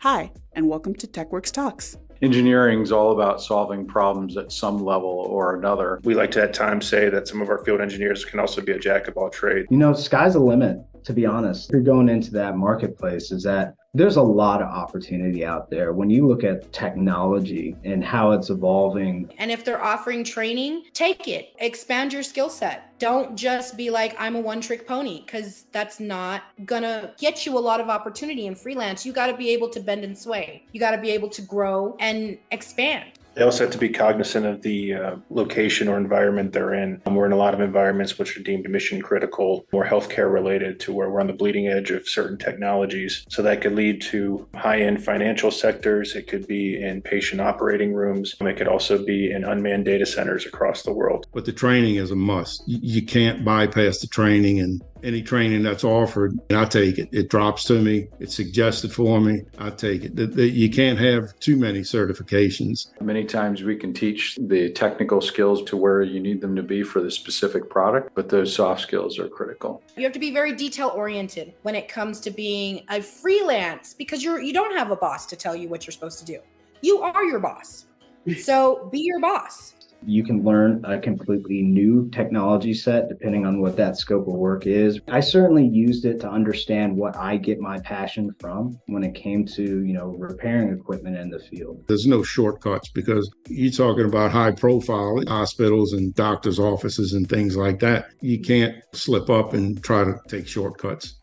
Hi, and welcome to Techworks Talks. Engineering is all about solving problems at some level or another. We like to at times say that some of our field engineers can also be a jack of all trades. Sky's the limit, to be honest. If you're going into that marketplace, is that there's a lot of opportunity out there when you look at technology and how it's evolving. And if they're offering training, take it. Expand your skill set. Don't just be like, I'm a one-trick pony, because that's not gonna get you a lot of opportunity in freelance. You gotta be able to bend and sway. You gotta be able to grow and expand. They also have to be cognizant of the location or environment they're in. We're in a lot of environments which are deemed mission critical, more healthcare related, to where we're on the bleeding edge of certain technologies. So that could lead to high-end financial sectors. It could be in patient operating rooms. It could also be in unmanned data centers across the world. But the training is a must. You can't bypass the training, and any training that's offered, and I take it. It drops to me. It's suggested for me. I take it. You can't have too many certifications. Many times we can teach the technical skills to where you need them to be for the specific product, but those soft skills are critical. You have to be very detail oriented when it comes to being a freelance, because you don't have a boss to tell you what you're supposed to do. You are your boss. So be your boss. You can learn a completely new technology set depending on what that scope of work is. I certainly used it to understand what I get my passion from when it came to, repairing equipment in the field. There's no shortcuts, because you're talking about high profile hospitals and doctors' offices and things like that. You can't slip up and try to take shortcuts.